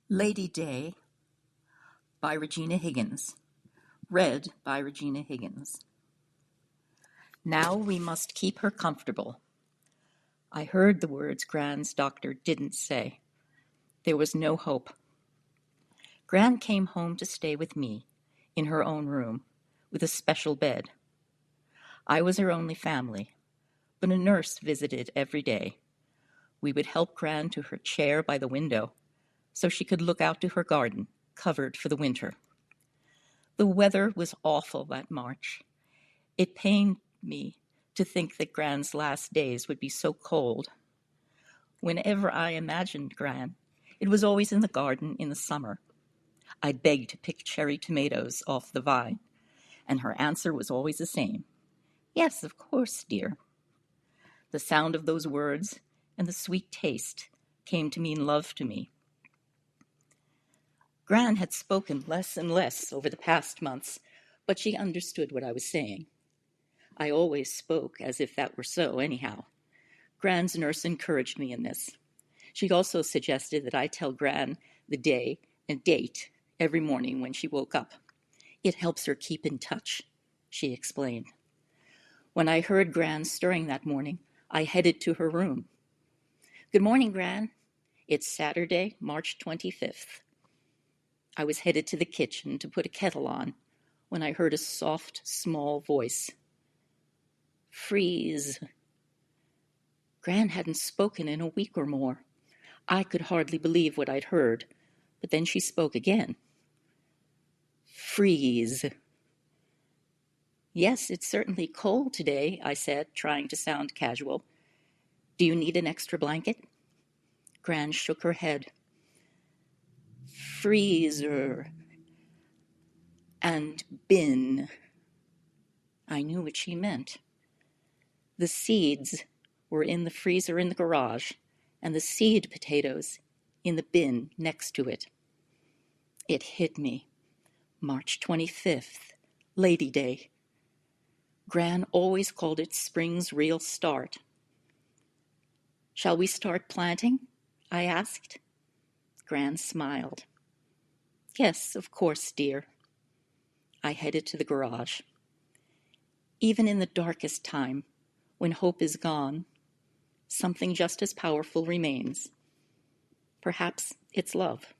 Lady Day by Regina Higgins. Read by Regina Higgins. Now we must keep her comfortable. I heard the words Gran's doctor didn't say. There was no hope. Gran came home to stay with me, in her own room, with a special bed. I was her only family, but a nurse visited every day. We would help Gran to her chair by the window, so she could look out to her garden, covered for the winter. The weather was awful that March. It pained me to think that Gran's last days would be so cold. Whenever I imagined Gran, it was always in the garden in the summer. I'd beg to pick cherry tomatoes off the vine, and her answer was always the same. Yes, of course, dear. The sound of those words and the sweet taste came to mean love to me. Gran had spoken less and less over the past months, but she understood what I was saying. I always spoke as if that were so, anyhow. Gran's nurse encouraged me in this. She also suggested that I tell Gran the day and date every morning when she woke up. It helps her keep in touch, she explained. When I heard Gran stirring that morning, I headed to her room. Good morning, Gran. It's Saturday, March 25th. I was headed to the kitchen to put a kettle on when I heard a soft, small voice. Freeze. Gran hadn't spoken in a week or more. I could hardly believe what I'd heard, but then she spoke again. Freeze. Yes, it's certainly cold today, I said, trying to sound casual. Do you need an extra blanket? Gran shook her head. Freezer and bin. I knew what she meant. The seeds were in the freezer in the garage, and the seed potatoes in the bin next to it. It hit me. March 25th, Lady Day. Gran always called it spring's real start. Shall we start planting? I asked. Gran smiled. Yes, of course, dear. I headed to the garage. Even in the darkest time, when hope is gone, something just as powerful remains. Perhaps it's love.